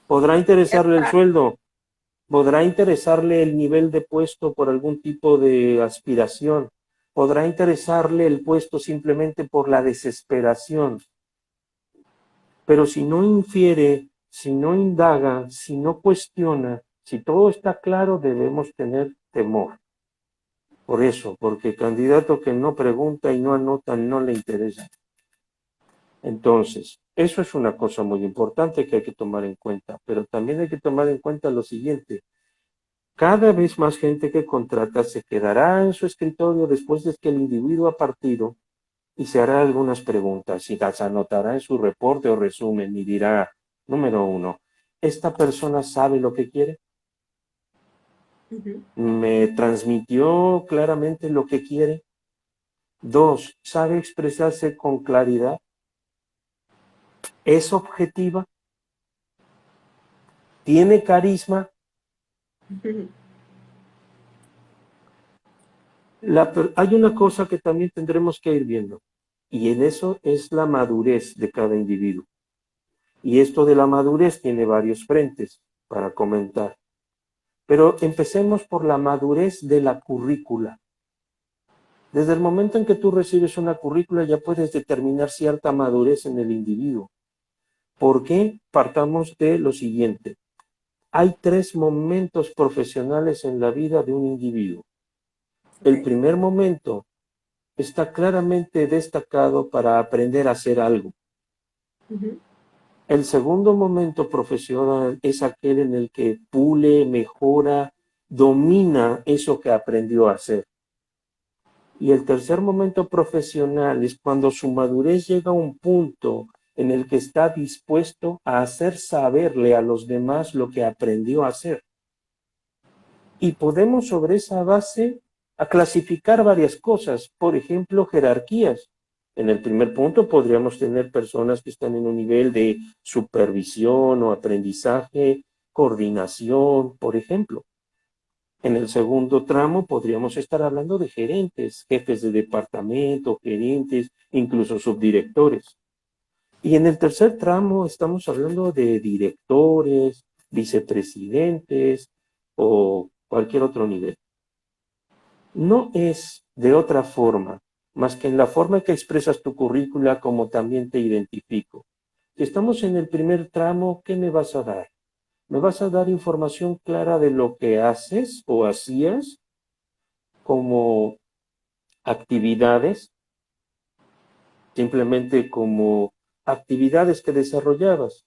Podrá interesarle el sueldo, podrá interesarle el nivel de puesto por algún tipo de aspiración, podrá interesarle el puesto simplemente por la desesperación. Pero si no infiere, si no indaga, si no cuestiona, si todo está claro, debemos tener temor. Por eso, porque candidato que no pregunta y no anota no le interesa. Entonces, eso es una cosa muy importante que hay que tomar en cuenta, pero también hay que tomar en cuenta lo siguiente. Cada vez más gente que contrata se quedará en su escritorio después de que el individuo ha partido y se hará algunas preguntas y las anotará en su reporte o resumen y dirá, número uno, ¿esta persona sabe lo que quiere? ¿Me transmitió claramente lo que quiere? Dos, ¿sabe expresarse con claridad? ¿Es objetiva? ¿Tiene carisma? Hay una cosa que también tendremos que ir viendo y en eso es la madurez de cada individuo. Y esto de la madurez tiene varios frentes para comentar. Pero empecemos por la madurez de la currícula. Desde el momento en que tú recibes una currícula ya puedes determinar cierta madurez en el individuo. ¿Por qué? Partamos de lo siguiente. Hay 3 momentos profesionales en la vida de un individuo. El Ok. primer momento está claramente destacado para aprender a hacer algo. El segundo momento profesional es aquel en el que pule, mejora, domina eso que aprendió a hacer. Y el tercer momento profesional es cuando su madurez llega a un punto en el que está dispuesto a hacer saberle a los demás lo que aprendió a hacer. Y podemos sobre esa base a clasificar varias cosas, por ejemplo, jerarquías. En el primer punto podríamos tener personas que están en un nivel de supervisión o aprendizaje, coordinación, por ejemplo. En el segundo tramo podríamos estar hablando de gerentes, jefes de departamento, gerentes, incluso subdirectores. Y en el tercer tramo estamos hablando de directores, vicepresidentes o cualquier otro nivel. No es de otra forma, más que en la forma en que expresas tu currícula como también te identifico. Si estamos en el primer tramo, ¿qué me vas a dar? ¿Me vas a dar información clara de lo que haces o hacías como actividades, simplemente como actividades que desarrollabas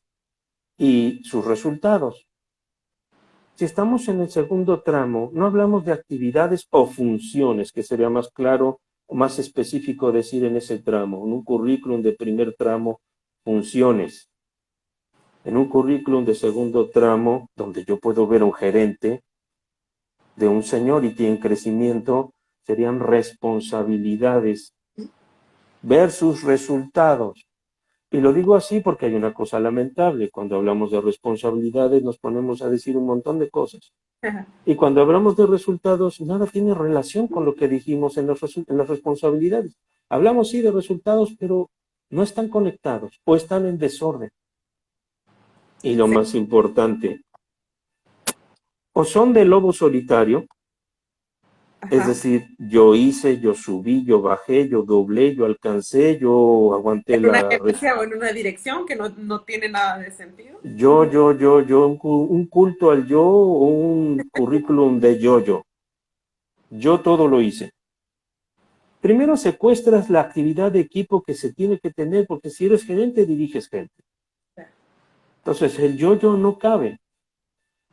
y sus resultados? Si estamos en el segundo tramo, no hablamos de actividades o funciones, que sería más claro o más específico decir en ese tramo. En un currículum de primer tramo, funciones. En un currículum de segundo tramo, donde yo puedo ver un gerente de un seniority en crecimiento, serían responsabilidades versus resultados. Y lo digo así porque hay una cosa lamentable. Cuando hablamos de responsabilidades nos ponemos a decir un montón de cosas. Y cuando hablamos de resultados, nada tiene relación con lo que dijimos en las responsabilidades. Hablamos sí de resultados, pero no están conectados o están en desorden. Y lo Sí. más importante, o son de lobo solitario, es Ajá. decir, yo hice, yo subí, yo bajé, yo doblé, yo alcancé, yo aguanté En una la... gerencia o en una dirección que no tiene nada de sentido. un culto al yo o un currículum de yo. Yo todo lo hice. Primero secuestras la actividad de equipo que se tiene que tener, porque si eres gerente, diriges gente. Entonces, el yo no cabe.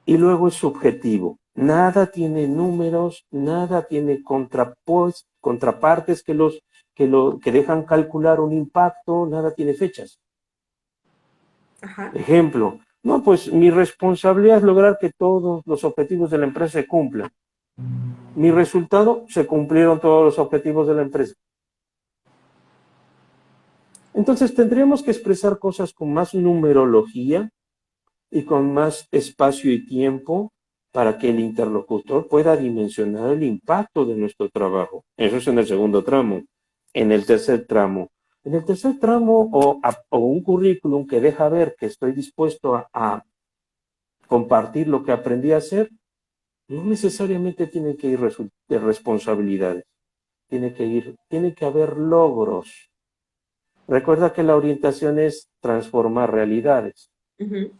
Y luego es subjetivo. Nada tiene números, nada tiene contrapartes que dejan calcular un impacto, nada tiene fechas. Ajá. Ejemplo, no, pues mi responsabilidad es lograr que todos los objetivos de la empresa se cumplan. Mi resultado, se cumplieron todos los objetivos de la empresa. Entonces tendríamos que expresar cosas con más numerología y con más espacio y tiempo para que el interlocutor pueda dimensionar el impacto de nuestro trabajo. Eso es en el segundo tramo. En el tercer tramo o un currículum que deja ver que estoy dispuesto a compartir lo que aprendí a hacer, no necesariamente tiene que ir de responsabilidades. Tiene que haber logros. Recuerda que la orientación es transformar realidades. Ujú.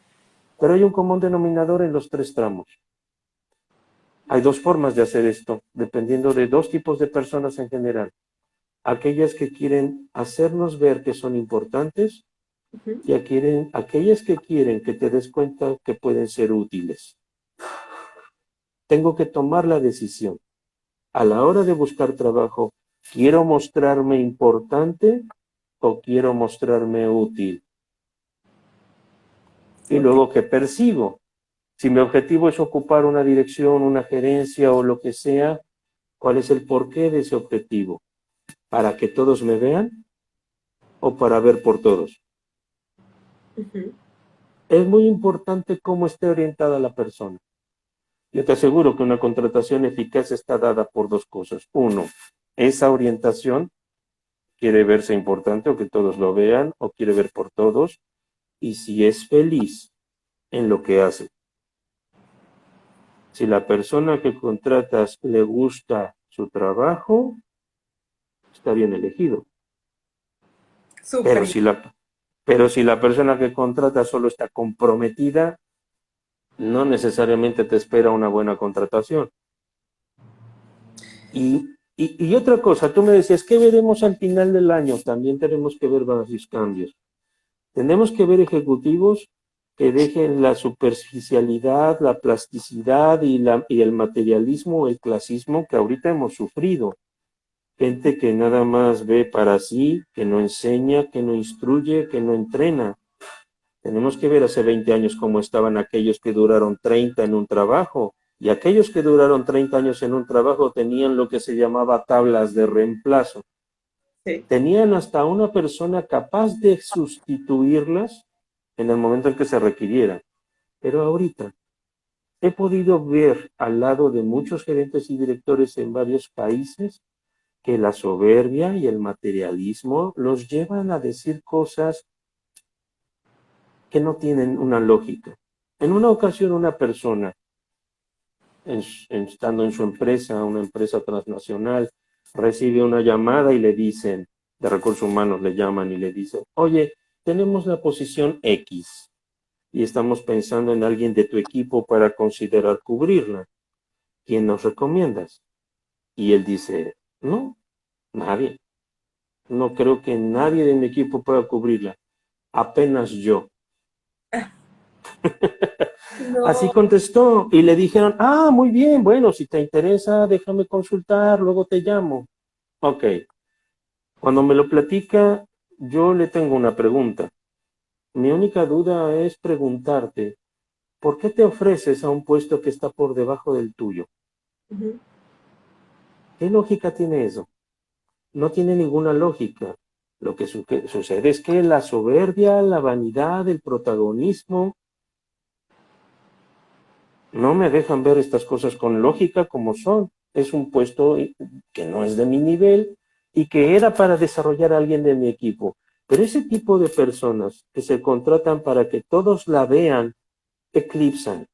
Pero hay un común denominador en los tres tramos. Hay dos formas de hacer esto, dependiendo de dos tipos de personas en general. Aquellas que quieren hacernos ver que son importantes Ujú. y aquellas que quieren que te des cuenta que pueden ser útiles. Tengo que tomar la decisión. A la hora de buscar trabajo, ¿quiero mostrarme importante o quiero mostrarme útil? Y Ok. luego, ¿qué persigo? Si mi objetivo es ocupar una dirección, una gerencia o lo que sea, ¿cuál es el porqué de ese objetivo? ¿Para que todos me vean o para ver por todos? Ujú. Es muy importante cómo esté orientada la persona. Yo te aseguro que una contratación eficaz está dada por dos cosas. Uno, esa orientación quiere verse importante o que todos lo vean o quiere ver por todos. Y si es feliz en lo que hace. Si la persona que contratas le gusta su trabajo, está bien elegido. Súper Pero bien. si la persona que contrata solo está comprometida, no necesariamente te espera una buena contratación. Y otra cosa, tú me decías, ¿qué veremos al final del año? También tenemos que ver varios cambios. Tenemos que ver ejecutivos que dejen la superficialidad, la plasticidad y el materialismo, el clasismo que ahorita hemos sufrido. Gente que nada más ve para sí, que no enseña, que no instruye, que no entrena. Tenemos que ver hace 20 años cómo estaban aquellos que duraron 30 en un trabajo. Y aquellos que duraron 30 años en un trabajo tenían lo que se llamaba tablas de reemplazo. Sí. Tenían hasta una persona capaz de sustituirlas en el momento en que se requiriera. Pero ahorita he podido ver al lado de muchos gerentes y directores en varios países que la soberbia y el materialismo los llevan a decir cosas que no tienen una lógica. En una ocasión una persona, estando en su empresa, una empresa transnacional, recibe una llamada y le dicen, de recursos humanos le llaman y le dicen, oye, tenemos la posición X y estamos pensando en alguien de tu equipo para considerar cubrirla. ¿Quién nos recomiendas? Y él dice, no, nadie. No creo que nadie de mi equipo pueda cubrirla. Apenas yo. Así No. contestó y le dijeron, ah, muy bien, bueno, si te interesa, déjame consultar, luego te llamo. Ok, cuando me lo platica, yo le tengo una pregunta. Mi única duda es preguntarte, ¿por qué te ofreces a un puesto que está por debajo del tuyo? Ujú. ¿Qué lógica tiene eso? No tiene ninguna lógica. Lo que sucede es que la soberbia, la vanidad, el protagonismo, no me dejan ver estas cosas con lógica como son. Es un puesto que no es de mi nivel y que era para desarrollar a alguien de mi equipo. Pero ese tipo de personas que se contratan para que todos la vean, eclipsan.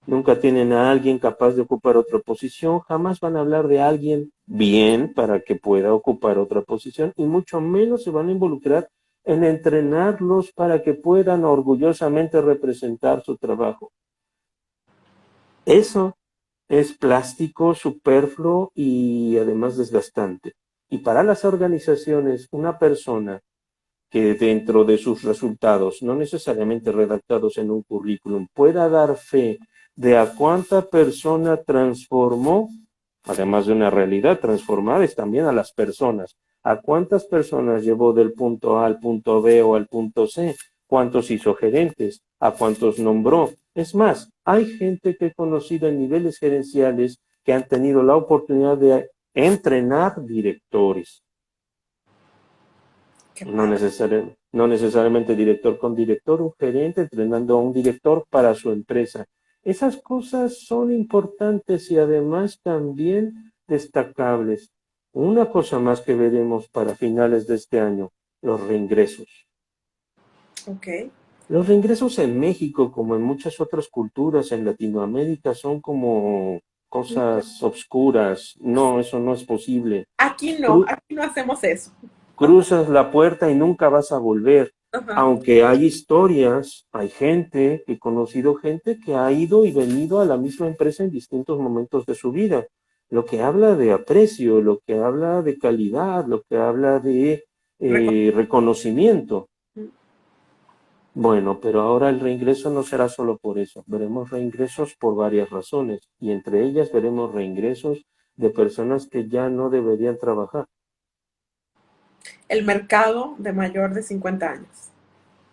Nunca tienen a alguien capaz de ocupar otra posición, jamás van a hablar de alguien bien para que pueda ocupar otra posición y mucho menos se van a involucrar en entrenarlos para que puedan orgullosamente representar su trabajo. Eso es plástico, superfluo y además desgastante. Y para las organizaciones, una persona que dentro de sus resultados, no necesariamente redactados en un currículum, pueda dar fe de a cuánta persona transformó, además de una realidad transformada, es también a las personas. A cuántas personas llevó del punto A al punto B o al punto C, cuántos hizo gerentes, a cuántos nombró. Es más, hay gente que he conocido en niveles gerenciales que han tenido la oportunidad de entrenar directores. Qué No, padre. no necesariamente director con director, un gerente entrenando a un director para su empresa. Esas cosas son importantes y además también destacables. Una cosa más que veremos para finales de este año, los reingresos. Ok. Los reingresos en México, como en muchas otras culturas en Latinoamérica, son como cosas obscuras. No, eso no es posible. Cru- Aquí no hacemos eso. Cruzas la puerta y nunca vas a volver. Ajá. Aunque hay historias, hay gente, he conocido gente que ha ido y venido a la misma empresa en distintos momentos de su vida. Lo que habla de aprecio, lo que habla de calidad, lo que habla de Recon- reconocimiento. Bueno, pero ahora el reingreso no será solo por eso. Veremos reingresos por varias razones y entre ellas veremos reingresos de personas que ya no deberían trabajar. El mercado de mayor de 50 años.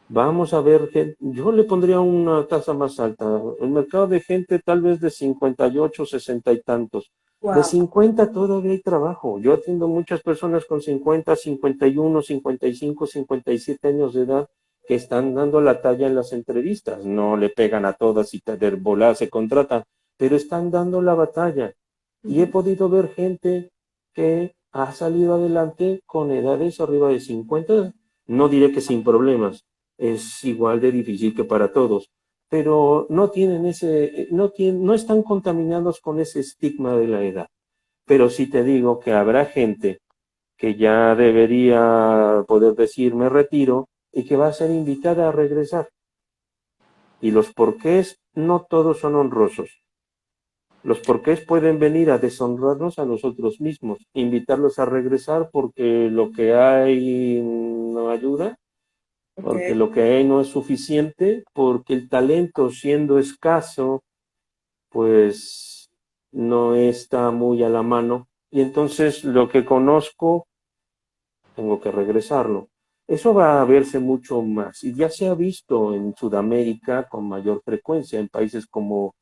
Vamos a ver, yo le pondría una tasa más alta. El mercado de gente tal vez de 58, 60 y tantos. De Wow. 50 todavía hay trabajo. Yo atiendo muchas personas con 50, 51, 55, 57 años de edad que están dando la talla en las entrevistas. No le pegan a todas y de volada se contratan, pero están dando la batalla. Y he podido ver gente que ha salido adelante con edades arriba de 50. No diré que sin problemas, es igual de difícil que para todos, pero no tienen no están contaminados con ese estigma de la edad. Pero sí te digo que habrá gente que ya debería poder decir me retiro y que va a ser invitada a regresar. Y los porqués no todos son honrosos. Los porqués pueden venir a deshonrarnos a nosotros mismos, invitarlos a regresar porque lo que hay no ayuda, Ok. porque lo que hay no es suficiente, porque el talento siendo escaso, pues no está muy a la mano. Y entonces lo que conozco, tengo que regresarlo. Eso va a verse mucho más y ya se ha visto en Sudamérica con mayor frecuencia, en países como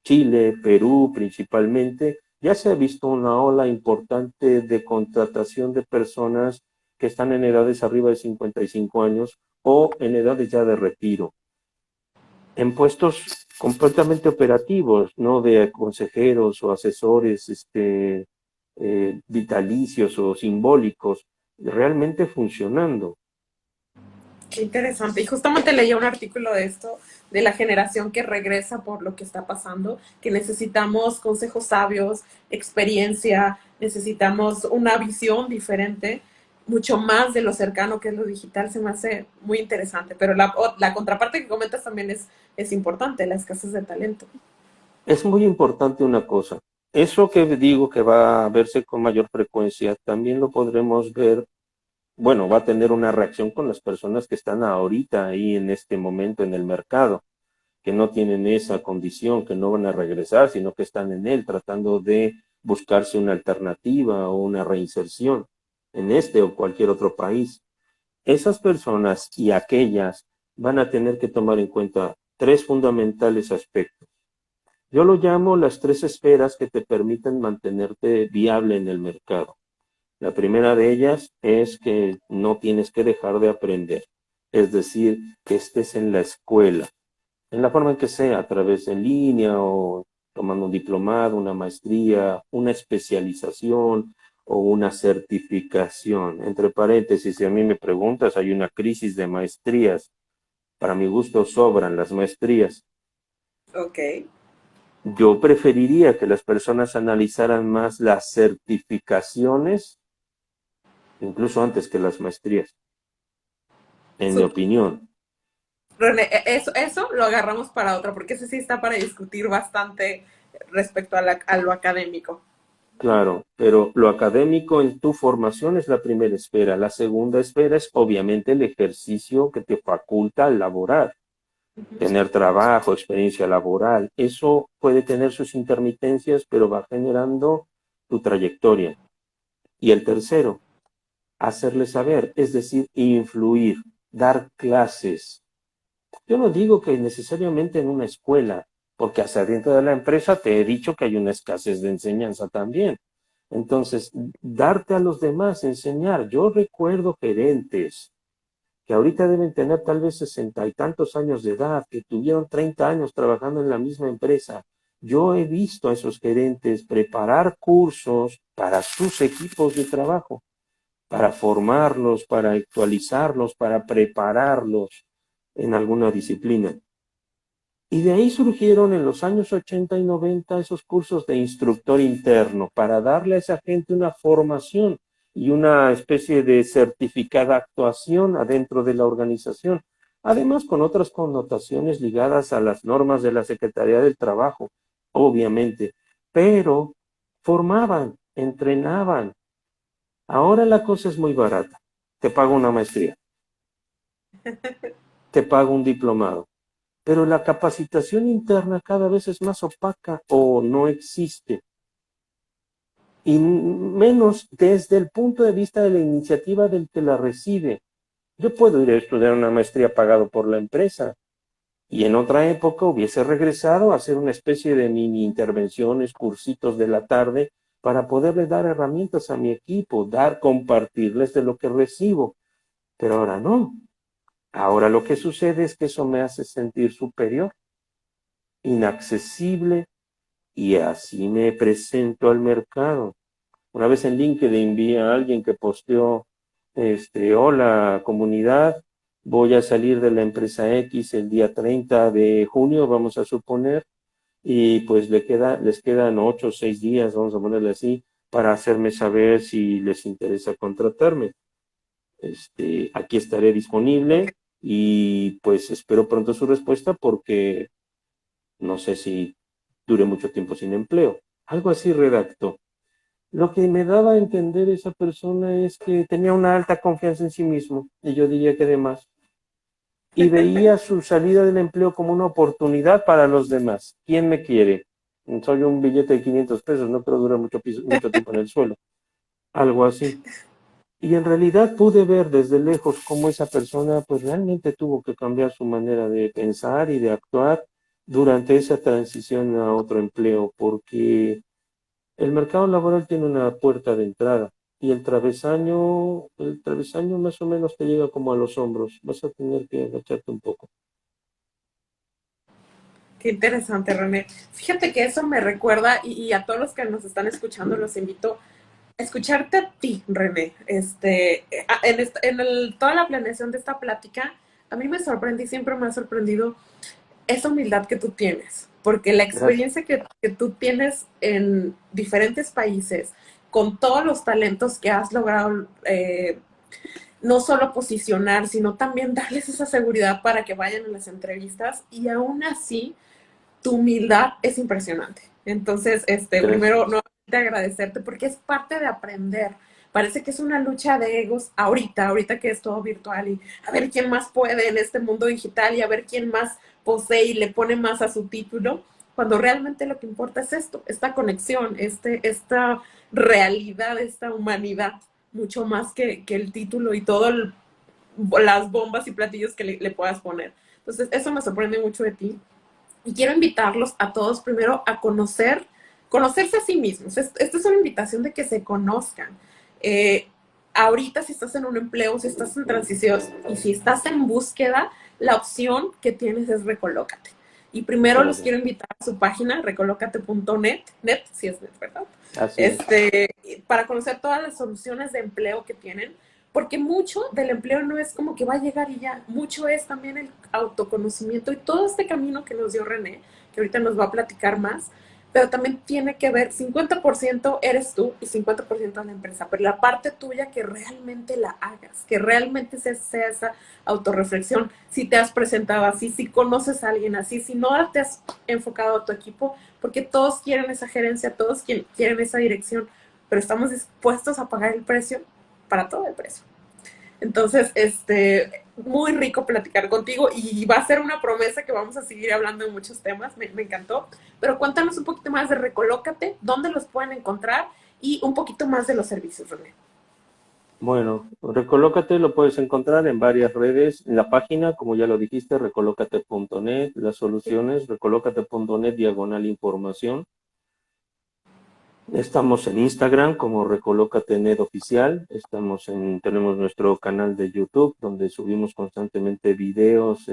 Chile, Perú principalmente, ya se ha visto una ola importante de contratación de personas que están en edades arriba de 55 años o en edades ya de retiro, en puestos completamente operativos, no de consejeros o asesores vitalicios o simbólicos, realmente funcionando. Qué interesante. Y justamente leía un artículo de esto, de la generación que regresa por lo que está pasando, que necesitamos consejos sabios, experiencia, necesitamos una visión diferente, mucho más de lo cercano que es lo digital, se me hace muy interesante. Pero la contraparte que comentas también es importante, la escasez de talento. Es muy importante una cosa. Eso que digo que va a verse con mayor frecuencia, también lo podremos ver, bueno, va a tener una reacción con las personas que están ahorita ahí en este momento en el mercado, que no tienen esa condición, que no van a regresar, sino que están en él tratando de buscarse una alternativa o una reinserción en este o cualquier otro país. Esas personas y aquellas van a tener que tomar en cuenta tres fundamentales aspectos. Yo lo llamo las tres esferas que te permiten mantenerte viable en el mercado. La primera de ellas es que no tienes que dejar de aprender, es decir, que estés en la escuela, en la forma en que sea, a través de en línea o tomando un diplomado, una maestría, una especialización o una certificación. Entre paréntesis, si a mí me preguntas, hay una crisis de maestrías. Para mi gusto sobran las maestrías. Ok. Yo preferiría que las personas analizaran más las certificaciones, incluso antes que las maestrías, en mi Súper. opinión. René, eso lo agarramos para otra, porque ese sí está para discutir bastante respecto a, a lo académico. Claro, pero lo académico en tu formación es la primera esfera. La segunda esfera es obviamente el ejercicio que te faculta al laborar, tener trabajo, experiencia laboral. Eso puede tener sus intermitencias, pero va generando tu trayectoria. Y el tercero, hacerle saber, es decir, influir, dar clases. Yo no digo que necesariamente en una escuela, porque hacia dentro de la empresa te he dicho que hay una escasez de enseñanza también. Entonces, darte a los demás, enseñar. Yo recuerdo gerentes que ahorita deben tener tal vez 60 y tantos años de edad, que tuvieron 30 años trabajando en la misma empresa. Yo he visto a esos gerentes preparar cursos para sus equipos de trabajo, para formarlos, para actualizarlos, para prepararlos en alguna disciplina. Y de ahí surgieron en los años 80 y 90 esos cursos de instructor interno para darle a esa gente una formación y una especie de certificada actuación adentro de la organización. Además, con otras connotaciones ligadas a las normas de la Secretaría del Trabajo, obviamente, pero formaban, entrenaban. Ahora la cosa es muy barata. Te pago una maestría, te pago un diplomado, pero la capacitación interna cada vez es más opaca o no existe, y menos desde el punto de vista de la iniciativa del que la recibe. Yo puedo ir a estudiar una maestría pagado por la empresa y en otra época hubiese regresado a hacer una especie de mini intervenciones, cursitos de la tarde para poderle dar herramientas a mi equipo, compartirles de lo que recibo, pero ahora no. Ahora lo que sucede es que eso me hace sentir superior, inaccesible, y así me presento al mercado. Una vez en LinkedIn vi a alguien que posteó, hola comunidad, voy a salir de la empresa X el día 30 de junio, vamos a suponer, y pues les quedan 8 o 6 días, vamos a ponerle así, para hacerme saber si les interesa contratarme. Aquí estaré disponible y pues espero pronto su respuesta porque no sé si dure mucho tiempo sin empleo. Algo así redactó. Lo que me daba a entender esa persona es que tenía una alta confianza en sí mismo, y yo diría que demás, y veía su salida del empleo como una oportunidad para los demás. ¿Quién me quiere? Soy un billete de 500 pesos, no creo durar mucho tiempo en el suelo. Algo así. Y en realidad pude ver desde lejos cómo esa persona pues realmente tuvo que cambiar su manera de pensar y de actuar durante esa transición a otro empleo, porque el mercado laboral tiene una puerta de entrada y el travesaño más o menos te llega como a los hombros. Vas a tener que agacharte un poco. Qué interesante, René. Fíjate que eso me recuerda, y a todos los que nos están escuchando, los invito a escucharte a ti, René. Toda la planeación de esta plática, a mí me sorprende y siempre me ha sorprendido esa humildad que tú tienes, porque la Gracias. experiencia que tú tienes en diferentes países, con todos los talentos que has logrado, no solo posicionar, sino también darles esa seguridad para que vayan a las entrevistas, y aún así tu humildad es impresionante. Entonces, primero, Gracias. nuevamente agradecerte porque es parte de aprender. Parece que es una lucha de egos ahorita que es todo virtual y a ver quién más puede en este mundo digital y a ver quién más posee y le pone más a su título, cuando realmente lo que importa es esto, esta conexión, esta realidad, esta humanidad, mucho más que el título y todas las bombas y platillos que le puedas poner. Entonces, eso me sorprende mucho de ti. Y quiero invitarlos a todos primero a conocerse a sí mismos. Esta es una invitación de que se conozcan. Eh, Ahorita si estás en un empleo, si estás en transición y si estás en búsqueda, la opción que tienes es Recolócate. Y primero los Gracias. quiero invitar a su página, recolócate.net, net, si es net, ¿verdad? Así es. Este, para conocer todas las soluciones de empleo que tienen, porque mucho del empleo no es como que va a llegar y ya, mucho es también el autoconocimiento y todo este camino que nos dio René, que ahorita nos va a platicar más, pero también tiene que ver, 50% eres tú y 50% la empresa, pero la parte tuya que realmente la hagas, que realmente sea esa autorreflexión, si te has presentado así, si conoces a alguien así, si no te has enfocado a tu equipo, porque todos quieren esa gerencia, todos quieren esa dirección, pero estamos dispuestos a pagar el precio para todo el precio. Entonces, muy rico platicar contigo y va a ser una promesa que vamos a seguir hablando de muchos temas, me encantó. Pero cuéntanos un poquito más de Recolócate, dónde los pueden encontrar y un poquito más de los servicios, René. Bueno, Recolócate lo puedes encontrar en varias redes, en la página, como ya lo dijiste, recolócate.net, las soluciones, recolócate.net diagonal información. Estamos en Instagram como Recolócate.net oficial. Tenemos nuestro canal de YouTube donde subimos constantemente videos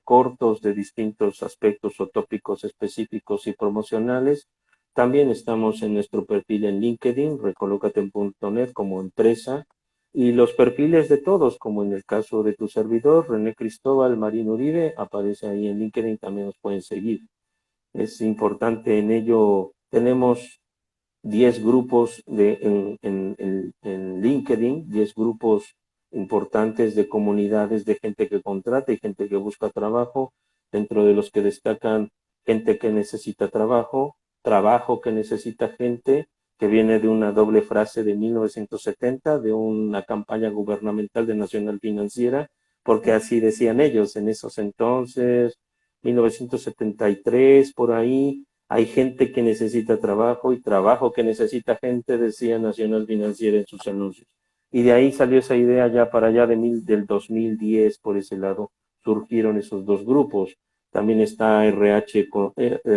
cortos de distintos aspectos o tópicos específicos y promocionales. También estamos en nuestro perfil en LinkedIn, Recolócate.net como empresa. Y los perfiles de todos, como en el caso de tu servidor, René Cristóbal Marín Uribe, aparece ahí en LinkedIn, también nos pueden seguir. Es importante en ello, tenemos 10 grupos en LinkedIn, 10 grupos importantes de comunidades de gente que contrata y gente que busca trabajo, dentro de los que destacan gente que necesita trabajo, trabajo que necesita gente, que viene de una doble frase de 1970, de una campaña gubernamental de Nacional Financiera, porque así decían ellos en esos entonces, 1973, por ahí. Hay gente que necesita trabajo y trabajo que necesita gente, decía Nacional Financiera en sus anuncios. Y de ahí salió esa idea ya para allá del 2010, por ese lado, surgieron esos dos grupos. También está RH,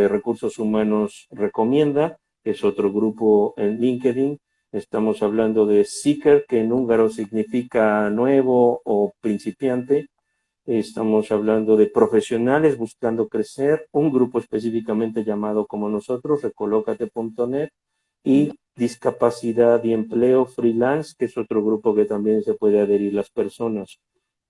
Recursos Humanos Recomienda, que es otro grupo en LinkedIn. Estamos hablando de Seeker, que en húngaro significa nuevo o principiante. Estamos hablando de profesionales buscando crecer, un grupo específicamente llamado como nosotros, recolócate.net, y discapacidad y empleo freelance, que es otro grupo que también se puede adherir las personas.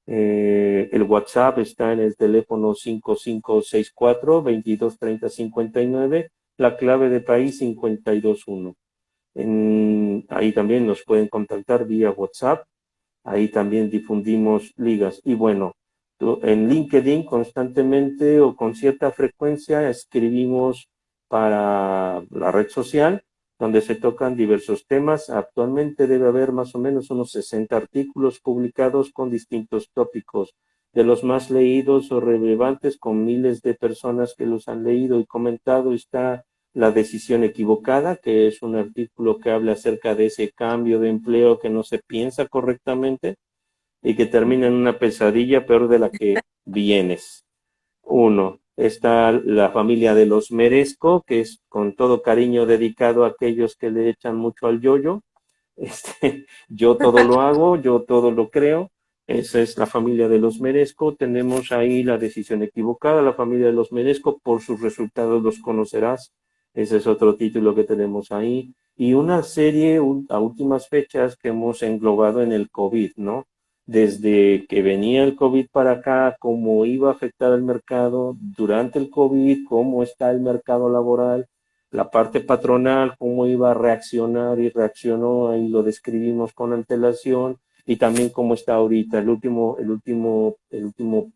El WhatsApp está en el teléfono 5564-2230-59, la clave de país 521. Ahí también nos pueden contactar vía WhatsApp. Ahí también difundimos ligas. Y bueno, en LinkedIn constantemente o con cierta frecuencia escribimos para la red social donde se tocan diversos temas. Actualmente debe haber más o menos unos 60 artículos publicados con distintos tópicos. De los más leídos o relevantes, con miles de personas que los han leído y comentado, está La decisión equivocada, que es un artículo que habla acerca de ese cambio de empleo que no se piensa correctamente y que termina en una pesadilla peor de la que vienes. Uno, está La familia de los Merezco, que es con todo cariño dedicado a aquellos que le echan mucho al yoyo. Yo todo lo hago, yo todo lo creo. Esa es La familia de los Merezco. Tenemos ahí La decisión equivocada, La familia de los Merezco, por sus resultados los conocerás. Ese es otro título que tenemos ahí. Y una serie a últimas fechas que hemos englobado en el COVID, ¿no? Desde que venía el COVID para acá, cómo iba a afectar al mercado durante el COVID, cómo está el mercado laboral, la parte patronal, cómo iba a reaccionar y reaccionó, ahí lo describimos con antelación, y también cómo está ahorita el último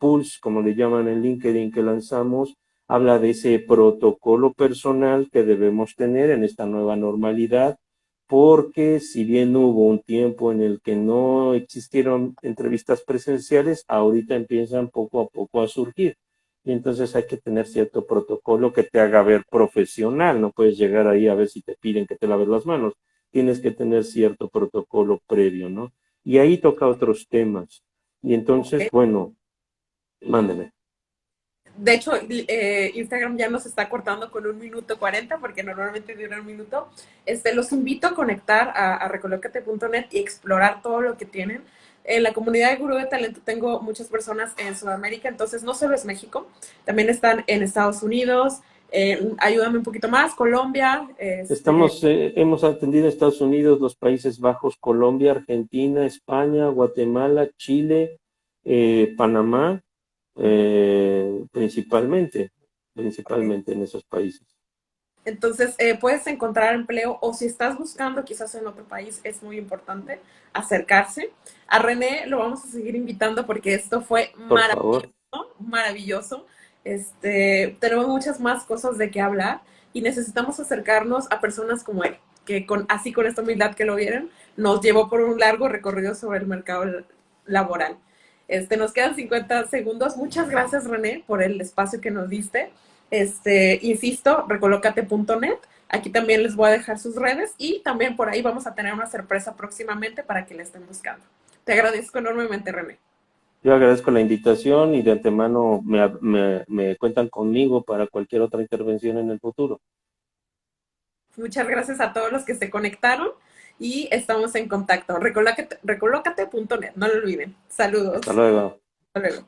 pulse, como le llaman en LinkedIn que lanzamos, habla de ese protocolo personal que debemos tener en esta nueva normalidad, porque si bien hubo un tiempo en el que no existieron entrevistas presenciales, ahorita empiezan poco a poco a surgir. Y entonces hay que tener cierto protocolo que te haga ver profesional. No puedes llegar ahí a ver si te piden que te laves las manos. Tienes que tener cierto protocolo previo, ¿no? Y ahí toca otros temas. Y entonces, Ok. bueno, mándeme. De hecho, Instagram ya nos está cortando con 1 minuto 40 porque normalmente dura 1 minuto. Los invito a conectar a recolócate.net y explorar todo lo que tienen. En la comunidad de Gurú de Talento tengo muchas personas en Sudamérica, entonces no solo es México, también están en Estados Unidos, ayúdame un poquito más, Colombia, Hemos atendido a Estados Unidos, los Países Bajos, Colombia, Argentina, España, Guatemala, Chile, Panamá, principalmente en esos países. entonces, puedes encontrar empleo o si estás buscando quizás en otro país, es muy importante acercarse. A René lo vamos a seguir invitando porque esto fue Por favor. maravilloso, maravilloso. Tenemos muchas más cosas de qué hablar y necesitamos acercarnos a personas como él, que así con esta humildad que lo vieron, nos llevó por un largo recorrido sobre el mercado laboral. Nos quedan 50 segundos. Muchas gracias, René, por el espacio que nos diste. Insisto, recolócate.net. Aquí también les voy a dejar sus redes y también por ahí vamos a tener una sorpresa próximamente para que la estén buscando. Te agradezco enormemente, René. Yo agradezco la invitación y de antemano me cuentan conmigo para cualquier otra intervención en el futuro. Muchas gracias a todos los que se conectaron y estamos en contacto. Recolócate.net, no lo olviden. Hasta Saludos. luego. Hasta luego.